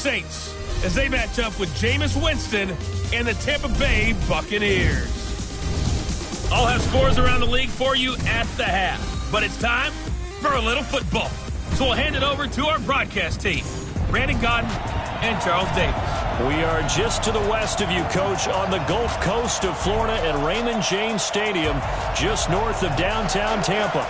Saints as they match up with Jameis Winston and the Tampa Bay Buccaneers. I'll have scores around the league for you at the half, but it's time for a little football. So we'll hand it over to our broadcast team, Brandon Gaudin and Charles Davis. We are just to the west of you, Coach, on the Gulf Coast of Florida at Raymond James Stadium, just north of downtown Tampa.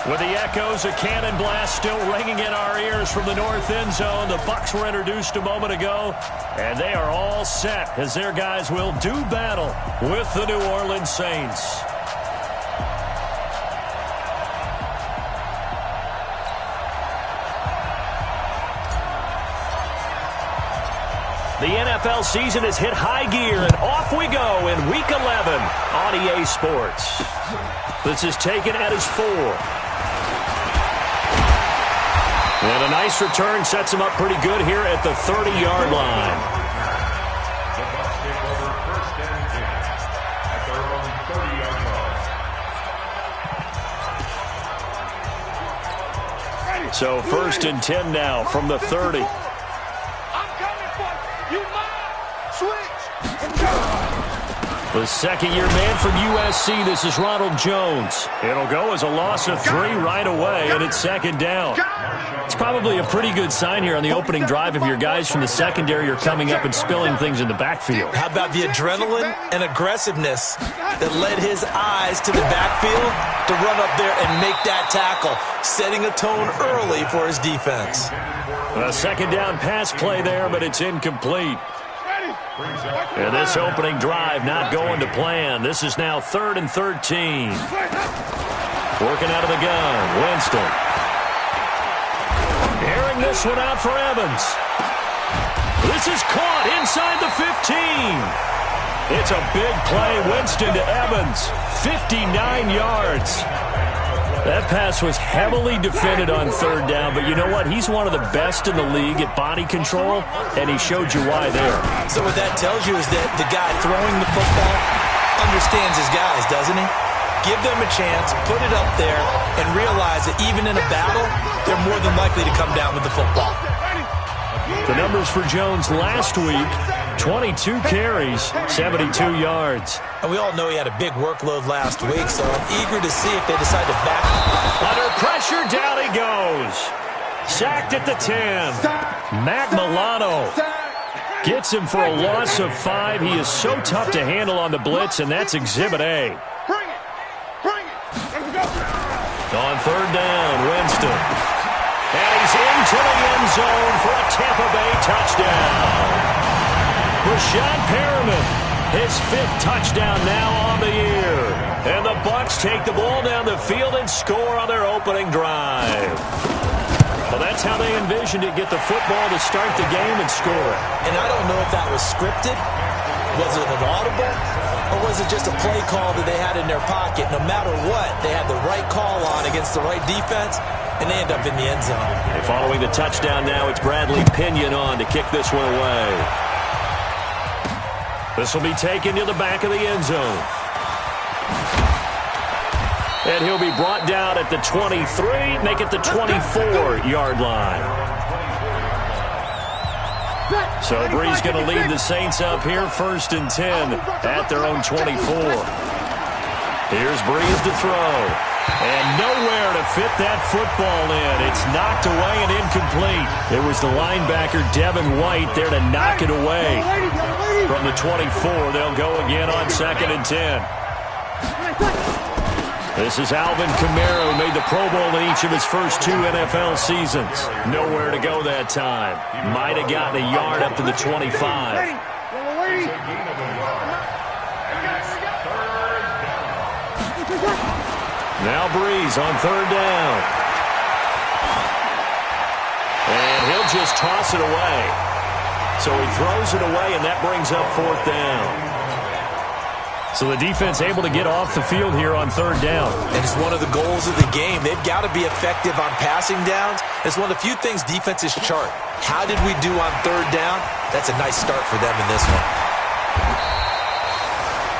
With the echoes of cannon blast still ringing in our ears from the north end zone, the Bucs were introduced a moment ago, and they are all set as their guys will do battle with the New Orleans Saints. The NFL season has hit high gear, and off we go in Week 11 on EA Sports. This is taken at his 4. And a nice return sets him up pretty good here at the 30-yard line. The Bucs take over first and 10 at their own 30-yard line. So first and 10 now from the 30. The second-year man from USC, this is Ronald Jones. It'll go as a loss of 3 right away, and it's second down. It's probably a pretty good sign here on the opening drive if your guys from the secondary are coming up and spilling things in the backfield. How about the adrenaline and aggressiveness that led his eyes to the backfield to run up there and make that tackle, setting a tone early for his defense. A second down pass play there, but it's incomplete. And this opening drive not going to plan. This is now 3rd and 13. Working out of the gun, Winston. Airing this one out for Evans. This is caught inside the 15. It's a big play, Winston to Evans. 59 yards. That pass was heavily defended on 3rd down, but you know what? He's one of the best in the league at body control, and he showed you why there. So what that tells you is that the guy throwing the football understands his guys, doesn't he? Give them a chance, put it up there, and realize that even in a battle, they're more than likely to come down with the football. The numbers for Jones last week, 22 carries, 72 yards. And we all know he had a big workload last week, so I'm eager to see if they decide to back. Under pressure, down he goes. Sacked at the 10. Matt Milano gets him for a loss of 5. He is so tough to handle on the blitz, and that's Exhibit A. On 3rd down, Winston. And he's into the end zone for a Tampa Bay touchdown. Rashad Perriman, his 5th touchdown now on the year. And the Bucs take the ball down the field and score on their opening drive. Well, that's how they envisioned it, get the football to start the game and score. And I don't know if that was scripted. Was it an audible? Or was it just a play call that they had in their pocket? No matter what, they had the right call on against the right defense, and they end up in the end zone. And following the touchdown now, it's Bradley Pinion on to kick this one away. This will be taken to the back of the end zone. And he'll be brought down at the 23, make it the 24-yard line. So Brees going to lead the Saints up here, 1st and 10 at their own 24. Here's Brees to throw. And nowhere to fit that football in. It's knocked away and incomplete. It was the linebacker, Devin White, there to knock it away. From the 24, they'll go again on 2nd and 10. This is Alvin Kamara, who made the Pro Bowl in each of his first 2 NFL seasons. Nowhere to go that time. Might have gotten a yard up to the 25. Now Brees on 3rd down. And he'll just toss it away. So he throws it away, and that brings up 4th down. So the defense able to get off the field here on 3rd down. And it's one of the goals of the game. They've got to be effective on passing downs. It's one of the few things defenses chart. How did we do on 3rd down? That's a nice start for them in this one.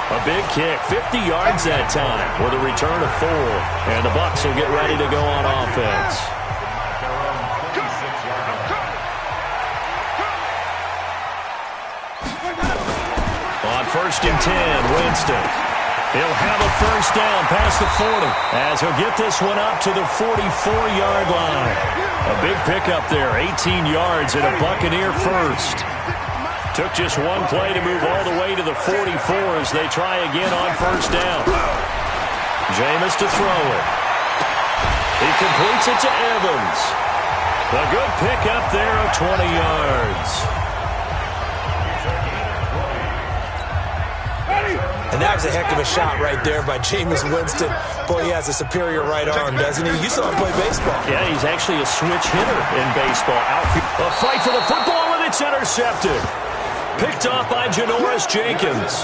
A big kick, 50 yards that time with a return of 4. And the Bucs will get ready to go on offense. On 1st and 10, Winston. He'll have a first down past the 40 as he'll get this one up to the 44-yard line. A big pickup there, 18 yards and a Buccaneer first. Took just one play to move all the way to the 44 as they try again on first down. Jameis to throw it. He completes it to Evans. A good pickup there of 20 yards. And that was a heck of a shot right there by Jameis Winston. Boy, he has a superior right arm, doesn't he? You saw him play baseball. Yeah, he's actually a switch hitter in baseball. Outfield. A fight for the football, and it's intercepted. Picked off by Janoris Jenkins.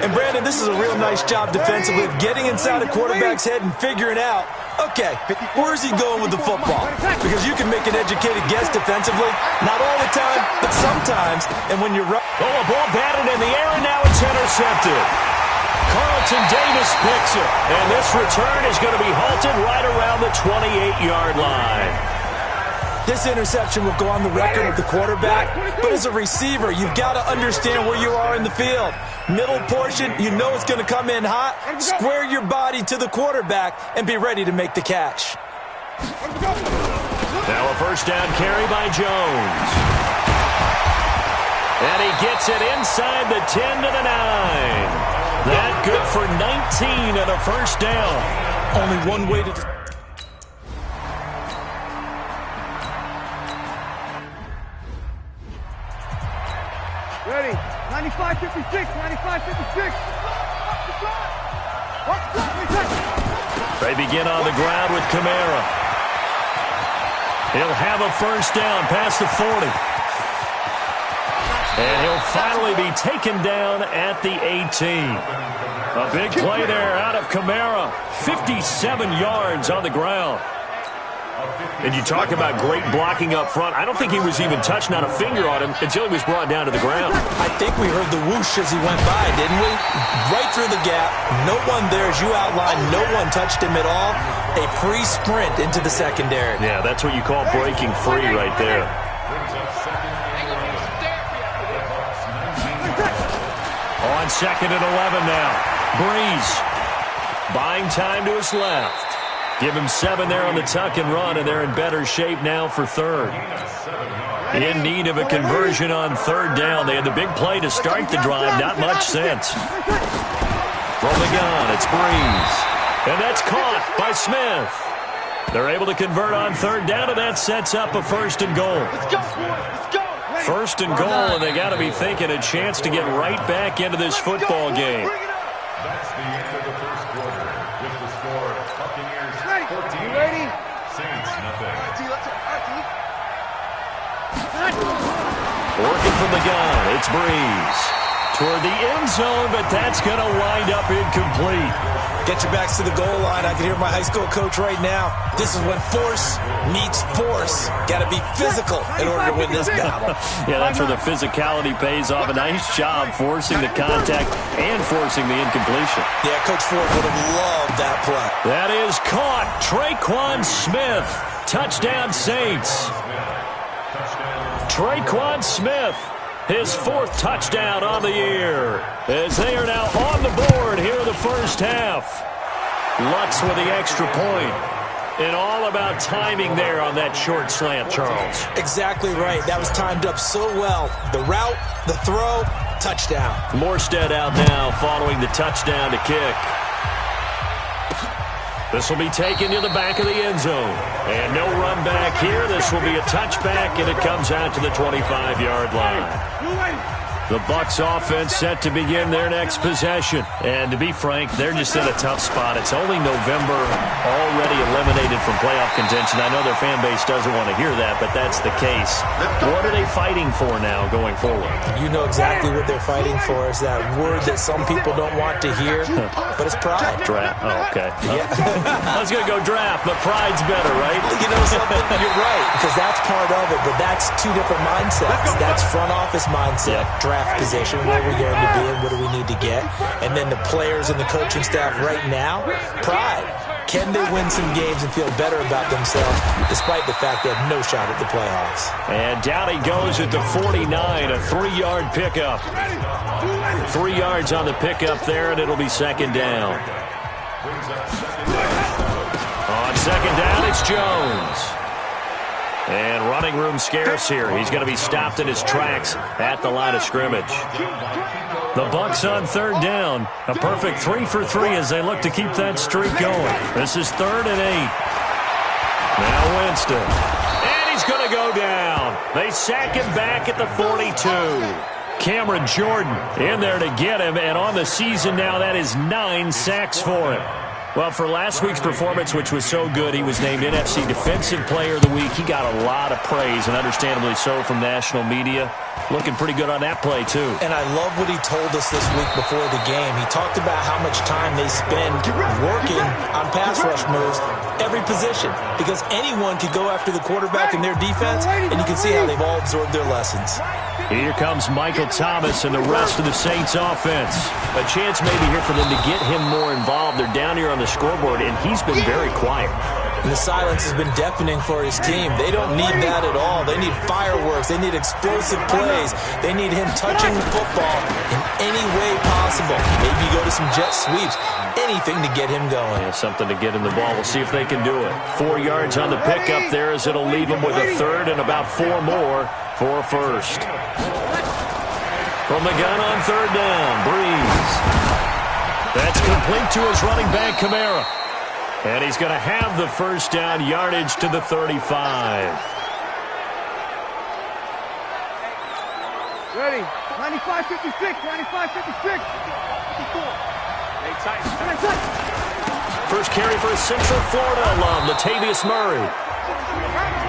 And, Brandon, this is a real nice job defensively of getting inside a quarterback's head and figuring out, okay, where's he going with the football? Because you can make an educated guess defensively. Not all the time, but sometimes. And when you're right. Oh, a ball batted in the air, and now it's intercepted. Carlton Davis picks it. And this return is going to be halted right around the 28-yard line. This interception will go on the record of the quarterback, but as a receiver, you've got to understand where you are in the field. Middle portion, you know it's going to come in hot. Square your body to the quarterback and be ready to make the catch. Now a first down carry by Jones. And he gets it inside the 10 to the 9. That good for 19 and a first down. Only one way to... Ready. 95-56. 95-56. They begin on the ground with Kamara. He'll have a first down past the 40. And he'll finally be taken down at the 18. A big play there out of Kamara. 57 yards on the ground. And you talk about great blocking up front. I don't think he was even touched, not a finger on him, until he was brought down to the ground. I think we heard the whoosh as he went by, didn't we? Right through the gap. No one there, as you outlined. No one touched him at all. A free sprint into the secondary. Yeah, that's what you call breaking free right there. On 2nd and 11 now. Breeze buying time to his left. Give him 7 there on the tuck and run, and they're in better shape now for third. In need of a conversion on third down. They had the big play to start the drive. Not much sense. From the gun, it's Breeze. And that's caught by Smith. They're able to convert on third down, and that sets up a first and goal. First and goal, and they got to be thinking a chance to get right back into this football game. That's the end of the first quarter. With the score, Buccaneers 14, Saints nothing. Working from the gun, it's Breeze. Toward the end zone, but that's going to wind up incomplete. Get your backs to the goal line. I can hear my high school coach right now. This is when force meets force. Got to be physical in order to win this battle. Yeah, that's where the physicality pays off. A nice job forcing the contact and forcing the incompletion. Yeah, Coach Ford would have loved that play. That is caught. Traquan Smith. Touchdown, Saints. Traquan Smith. His 4th touchdown on the year as they are now on the board here in the first half. Lutz with the extra point. And all about timing there on that short slant, Charles. Exactly right. That was timed up so well. The route, the throw, touchdown. Morstead out now following the touchdown to kick. This will be taken to the back of the end zone. And no run back here. This will be a touchback, and it comes out to the 25-yard line. The Bucs offense set to begin their next possession. And to be frank, they're just in a tough spot. It's only November, already eliminated from playoff contention. I know their fan base doesn't want to hear that, but that's the case. What are they fighting for now going forward? You know exactly what they're fighting for. Is that word that some people don't want to hear, but it's pride. Draft. Oh, okay. Yeah. I was going to go draft, but pride's better, right? You know something? You're right, because that's part of it, but that's two different mindsets. That's front office mindset, draft position, where we're going to be and what do we need to get. And then the players and the coaching staff right now, pride. Can they win some games and feel better about themselves despite the fact they have no shot at the playoffs? And down he goes at the 49, a 3-yard pickup. 3 yards on the pickup there, and it'll be second down. On second down, it's Jones. And running room scarce here. He's going to be stopped in his tracks at the line of scrimmage. The Bucs on third down. A perfect 3 for 3 as they look to keep that streak going. This is 3rd and 8. Now Winston. And he's going to go down. They sack him back at the 42. Cameron Jordan in there to get him. And on the season now, that is 9 sacks for him. Well, for last week's performance, which was so good, he was named NFC Defensive Player of the Week. He got a lot of praise, and understandably so, from national media. Looking pretty good on that play, too. And I love what he told us this week before the game. He talked about how much time they spend working on pass rush moves, every position, because anyone could go after the quarterback in their defense, and you can see how they've all absorbed their lessons. Here comes Michael Thomas and the rest of the Saints offense. A chance maybe here for them to get him more involved. They're down here on the scoreboard, and he's been very quiet. And the silence has been deafening for his team. They don't need that at all. They need fireworks. They need explosive plays. They need him touching the football in any way possible. Maybe go to some jet sweeps. Anything to get him going. Yeah, something to get him the ball. We'll see if they can do it. 4 yards on the pickup there as it'll leave him with a 3rd and about 4 more for a 1st. From the gun on 3rd down, Breeze. That's complete to his running back, Kamara. And he's going to have the 1st down, yardage to the 35. Ready. 95, 56, 95, 56. 54. First carry for a Central Florida alum, Latavius Murray.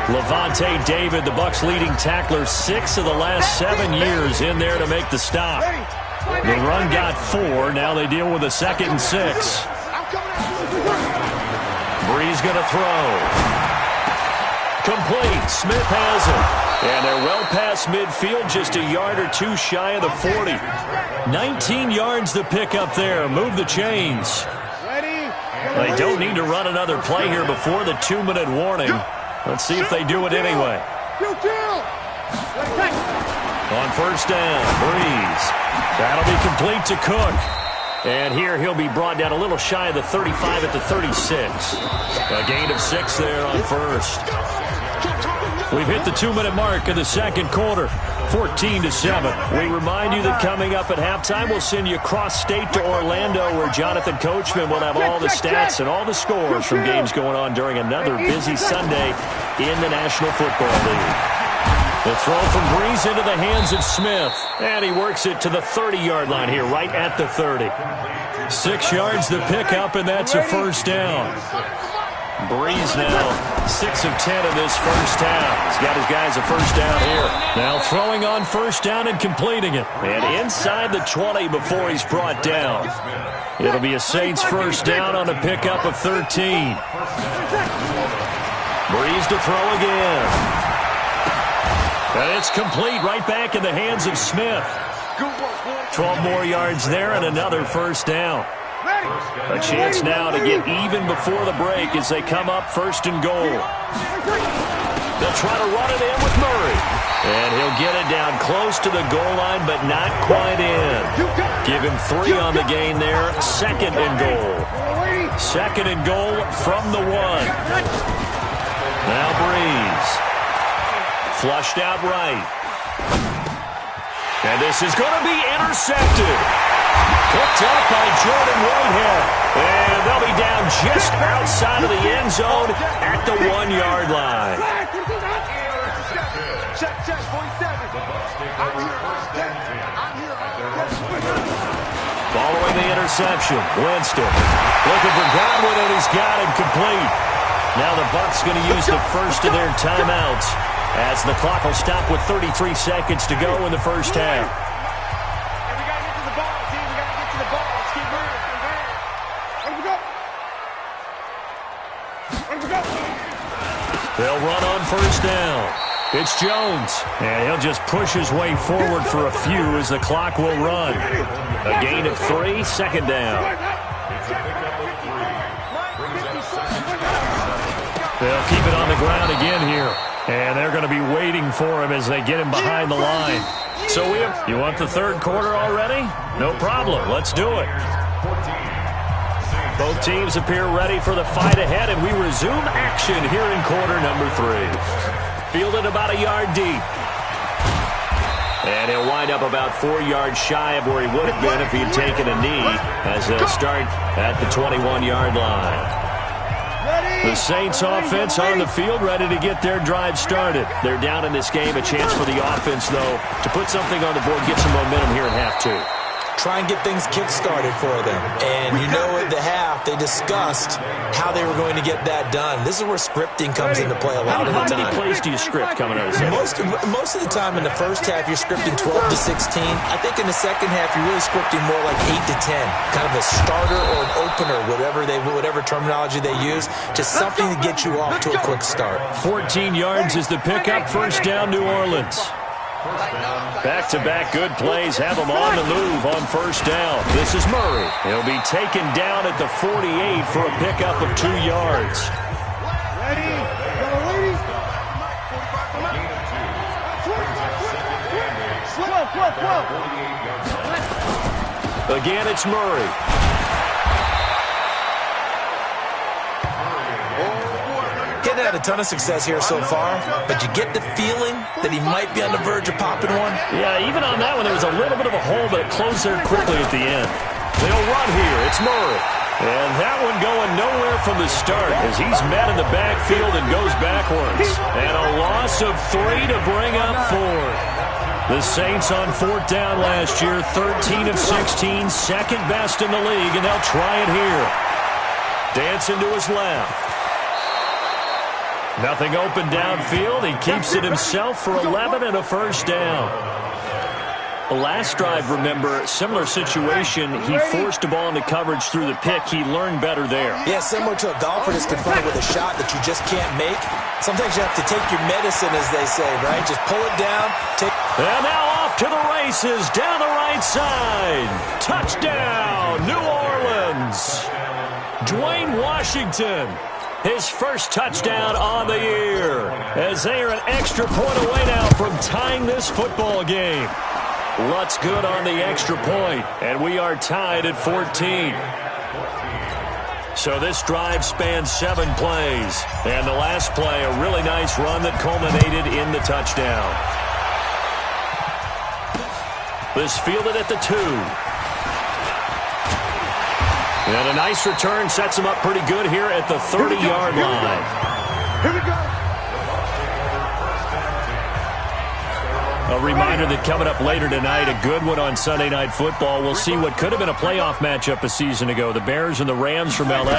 Levante David, the Bucs leading tackler, 6 of the last 7 years in there to make the stop. The run got 4. Now they deal with a 2nd and 6. Breeze going to throw. Complete. Smith has it. And they're well past midfield, just a yard or 2 shy of the 40. 19 yards to pick up there. Move the chains. They don't need to run another play here before the 2-minute warning. Let's see if they do it anyway. On 1st down, Breeze. That'll be complete to Cook. And here he'll be brought down a little shy of the 35 at the 36. A gain of 6 there on 1st. We've hit the 2-minute mark of the 2nd quarter. 14-7. We remind you that coming up at halftime, we'll send you cross-state to Orlando, where Jonathan Coachman will have all the stats and all the scores from games going on during another busy Sunday in the National Football League. The throw from Breeze into the hands of Smith. And he works it to the 30-yard line here, right at the 30. 6 yards to pick up, and that's a 1st down. Breeze now 6 of 10 in this 1st half. He's got his guys a 1st down here. Now throwing on 1st down and completing it. And inside the 20 before he's brought down. It'll be a Saints 1st down on a pickup of 13. Breeze to throw again. And it's complete right back in the hands of Smith. 12 more yards there and another 1st down. A chance now to get even before the break as they come up 1st and goal. They'll try to run it in with Murray. And he'll get it down close to the goal line, but not quite in. Give him 3 on the gain there. 2nd and goal. 2nd and goal from the 1. Now Breeze. Flushed out right. And this is going to be intercepted. Picked up by Jordan Whitehead. And they'll be down just outside of the end zone at the 1-yard line. Following the interception, Winston looking for Godwin, and he's got him complete. Now the Bucs going to use the first of their timeouts as the clock will stop with 33 seconds to go in the 1st half. They'll run on 1st down. It's Jones. And he'll just push his way forward for a few as the clock will run. A gain of 3, 2nd down. They'll keep it on the ground again here. And they're going to be waiting for him as they get him behind the line. So you want the third quarter already? No problem. Let's do it. Both teams appear ready for the fight ahead, and we resume action here in quarter number 3. Fielded about a yard deep. And he'll wind up about 4 yards shy of where he would have been if he had taken a knee, as they'll start at the 21-yard line. The Saints offense on the field, ready to get their drive started. They're down in this game. A chance for the offense, though, to put something on the board, get some momentum here in half 2. Try and get things kick-started for them. And you know at the half, they discussed how they were going to get that done. This is where scripting comes into play a lot of the time. How many plays do you script coming out of the second? Most of the time in the first half, you're scripting 12 to 16. I think in the second half, you're really scripting more like 8 to 10. Kind of a starter or an opener, whatever terminology they use. Just something to get you off to a quick start. 14 yards is the pickup. First down, New Orleans. Back-to-back good plays have him on the move on first down. This is Murray. He'll be taken down at the 48 for a pickup of 2 yards. Again, it's Murray. Getting had a ton of success here so far, but you get the feeling that he might be on the verge of popping one. Yeah, even on that one, there was a little bit of a hole, but it closed there quickly at the end. They'll run here. It's Murray. And that one going nowhere from the start as he's met in the backfield and goes backwards. And a loss of 3 to bring up 4. The Saints on 4th down last year, 13 of 16, second best in the league, and they'll try it here. Dancing to his left. Nothing open downfield. He keeps it himself for 11 and a first down. The last drive, remember, similar situation. He forced the ball into coverage through the pick. He learned better there. Yeah, similar to a golfer that's confronted with a shot that you just can't make. Sometimes you have to take your medicine, as they say, right? Just pull it down. And now off to the races down the right side. Touchdown, New Orleans. Dwayne Washington. His first touchdown on the year, as they are an extra point away now from tying this football game. Lutz good on the extra point, and we are tied at 14. So this drive spans 7 plays, and the last play, a really nice run that culminated in the touchdown. This fielded at the 2. And a nice return sets him up pretty good here at the 30-yard line. Here we go. A reminder that coming up later tonight, a good one on Sunday Night Football. We'll see what could have been a playoff matchup a season ago. The Bears and the Rams from L.A.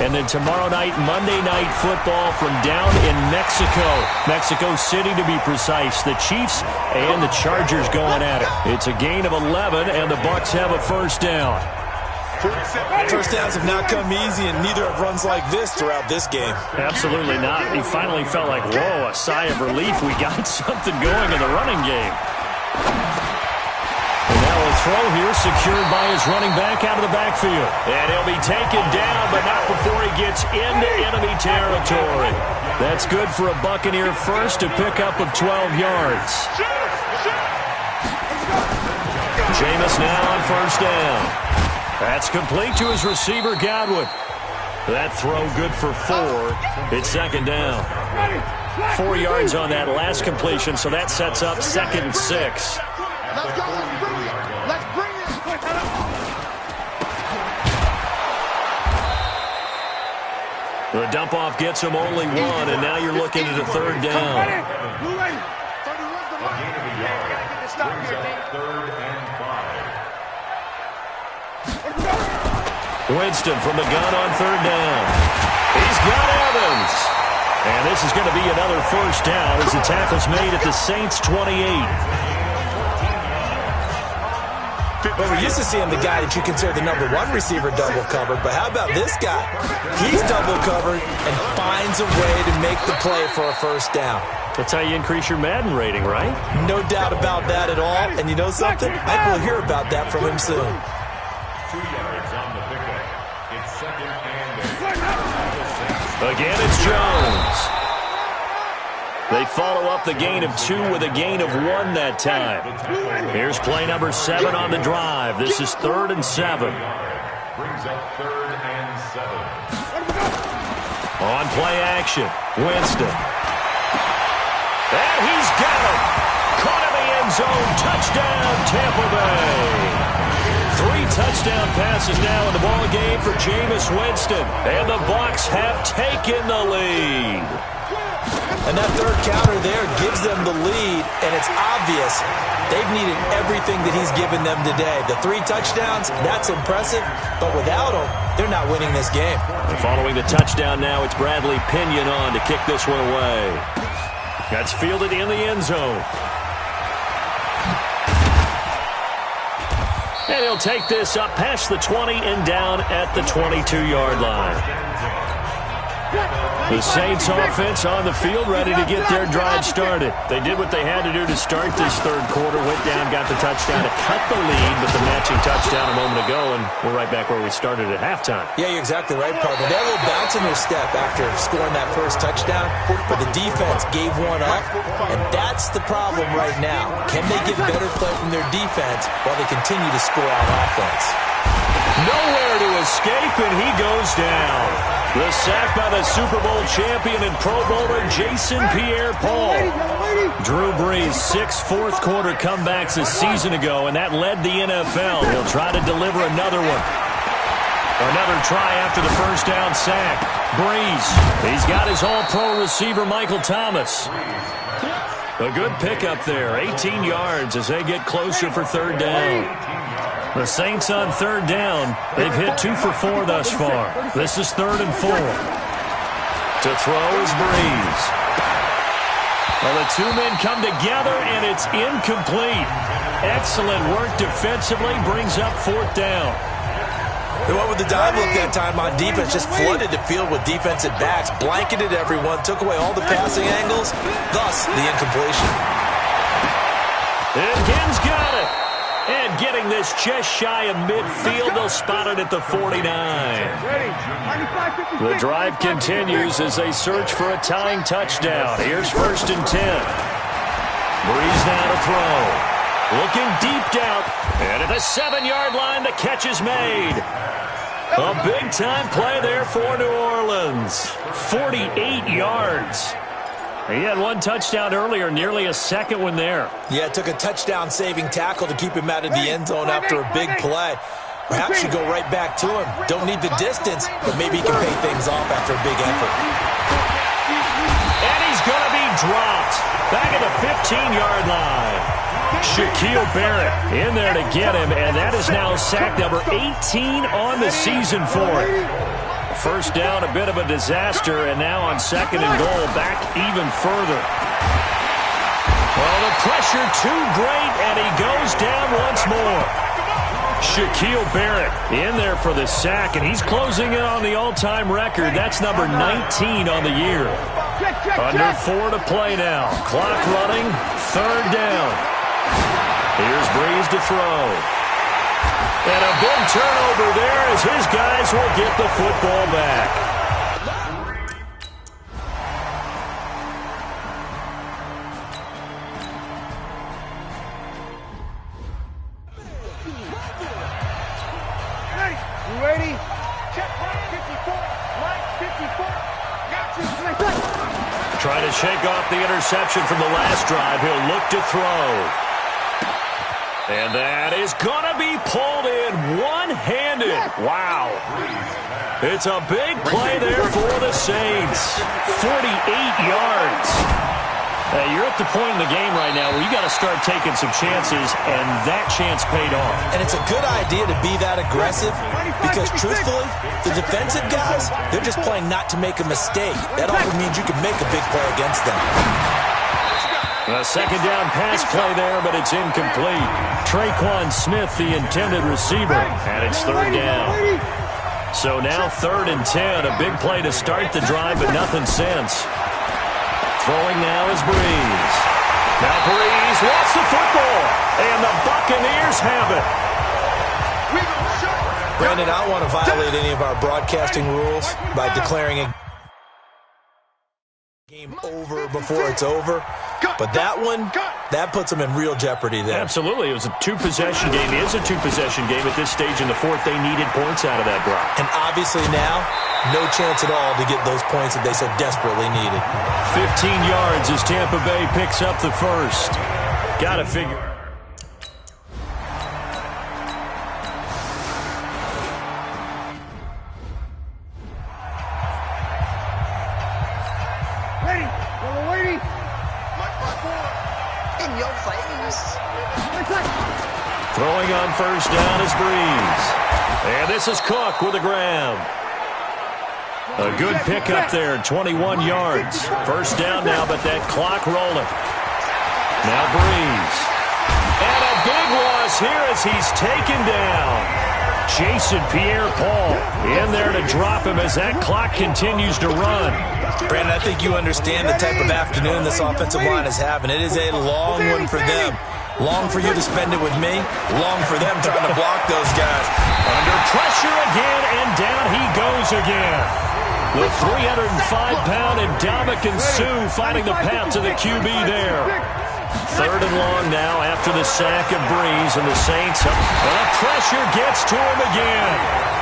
And then tomorrow night, Monday Night Football from down in Mexico. Mexico City, to be precise. The Chiefs and the Chargers going at it. It's a gain of 11, and the Bucs have a first down. First downs have not come easy, and neither have runs like this throughout this game. Absolutely not. He finally felt like, whoa, a sigh of relief. We got something going in the running game. And now a throw here secured by his running back out of the backfield. And he'll be taken down, but not before he gets into enemy territory. That's good for a Buccaneer first, a pickup of 12 yards. Jameis now on first down. That's complete to his receiver, Godwin. That throw good for 4. It's second down. 4 yards on that last completion, so that sets up 2nd and 6. Let's go. Let's bring it. The dump-off gets him only 1, and now you're looking at a 3rd down. Who ready? 31's the line. Brings up 3rd and 5. Winston from the gun on 3rd down. He's got Evans. And this is going to be another first down as the tackle's made at the Saints' 28. Well, we're used to seeing the guy that you consider the #1 receiver double covered, but how about this guy? He's double covered and finds a way to make the play for a first down. That's how you increase your Madden rating, right? No doubt about that at all. And you know something? I think we'll hear about that from him soon. 2 yards on the pickup. It's 2nd and 8. Again, it's Jones. They follow up the gain of 2 with a gain of 1 that time. Here's play number 7 on the drive. This is 3rd and 7. Brings up 3rd and 7. On play action, Winston. And he's got him. Caught in the end zone. Touchdown, Tampa Bay. 3 touchdown passes now in the ball game for Jameis Winston. And the Bucs have taken the lead. And that third counter there gives them the lead, and it's obvious they've needed everything that he's given them today. The 3 touchdowns, that's impressive, but without him, they're not winning this game. And following the touchdown now, it's Bradley Pinion on to kick this one away. That's fielded in the end zone. And he'll take this up past the 20 and down at the 22-yard line. The Saints offense on the field ready to get their drive started. They did what they had to do to start this third quarter. Went down, got the touchdown to cut the lead with the matching touchdown a moment ago, and we're right back where we started at halftime. Yeah, you're exactly right, partner. They had a little bounce in their step after scoring that first touchdown, but the defense gave one up, and that's the problem right now. Can they get better play from their defense while they continue to score on offense? Nowhere to escape, and he goes down. The sack by the Super Bowl champion and Pro Bowler Jason Pierre-Paul. Drew Brees, 6 fourth-quarter comebacks a season ago, and that led the NFL. He'll try to deliver another one. Another try after the first down sack. Brees, he's got his all-pro receiver Michael Thomas. A good pickup there, 18 yards as they get closer for third down. The Saints on third down. They've hit 2 for 4 thus far. This is 3rd and 4. To throw is Brees. Well, the 2 men come together, and it's incomplete. Excellent work defensively. Brings up 4th down. They went with the dime look that time on defense. Just flooded the field with defensive backs. Blanketed everyone. Took away all the passing angles. Thus, the incompletion. And Ginn's got it. And getting this just shy of midfield, they'll spot it at the 49. The drive continues as they search for a tying touchdown. Here's 1st and 10. Brees now to throw. Looking deep down. And at the 7-yard line, the catch is made. A big-time play there for New Orleans. 48 yards. He had 1 touchdown earlier, nearly a second one there. Yeah, it took a touchdown-saving tackle to keep him out of the end zone after a big play. Perhaps you go right back to him. Don't need the distance, but maybe he can pay things off after a big effort. And he's going to be dropped. Back at the 15-yard line. Shaquille Barrett in there to get him, and that is now sack number 18 on the season for him. First down, a bit of a disaster, and now on 2nd and goal, back even further. Well, the pressure too great, and he goes down once more. Shaquille Barrett in there for the sack, and he's closing in on the all-time record. That's number 19 on the year. Under 4 to play now. Clock running, 3rd down. Here's Brees to throw. And a big turnover there as his guys will get the football back. You ready? Check line 54. Line 54. Got you. Trying to shake off the interception from the last drive. He'll look to throw. And that is going to be pulled in one-handed. Wow. It's a big play there for the Saints. 48 yards. You're at the point in the game right now where you got to start taking some chances, and that chance paid off. And it's a good idea to be that aggressive because, truthfully, the defensive guys, they're just playing not to make a mistake. That often means you can make a big play against them. A 2nd down pass play there, but it's incomplete. Traquan Smith, the intended receiver, and it's 3rd down. So now 3rd and 10, a big play to start the drive, but nothing since. Throwing now is Brees. Now Brees wants the football, and the Buccaneers have it. Brandon, I don't want to violate any of our broadcasting rules by declaring a game over before it's over. But that one, that puts them in real jeopardy there. Absolutely. It was a two-possession game. It is a two-possession game at this stage in the fourth. They needed points out of that drive. And obviously now, no chance at all to get those points that they so desperately needed. 15 yards as Tampa Bay picks up the first. Got to figure. Throwing on first down is Breeze. And this is Cook with a grab. A good pickup there, 21 yards. First down now, but that clock rolling. Now Breeze. And a big loss here as he's taken down. Jason Pierre-Paul in there to drop him as that clock continues to run. Brandon, I think you understand the type of afternoon this offensive line is having. It is a long one for them. Long for you to spend it with me. Long for them trying to block those guys. Under pressure again, and down he goes again. The 305-pound Ndamukong Suh finding the path to the QB there. Third and long now after the sack of Breeze, and the Saints. And the pressure gets to him again.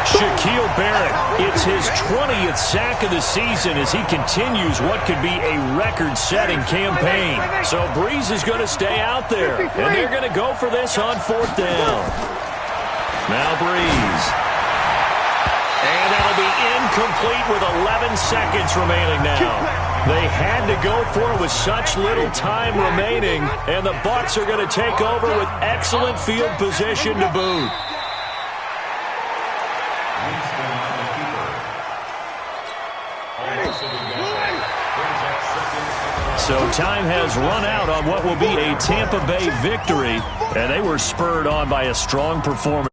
Shaquille Barrett, it's his 20th sack of the season as he continues what could be a record-setting campaign. So Breeze is going to stay out there, and they're going to go for this on fourth down. Now Breeze. And that'll be incomplete with 11 seconds remaining now. They had to go for it with such little time remaining, and the Bucs are going to take over with excellent field position to boot. So time has run out on what will be a Tampa Bay victory, and they were spurred on by a strong performance.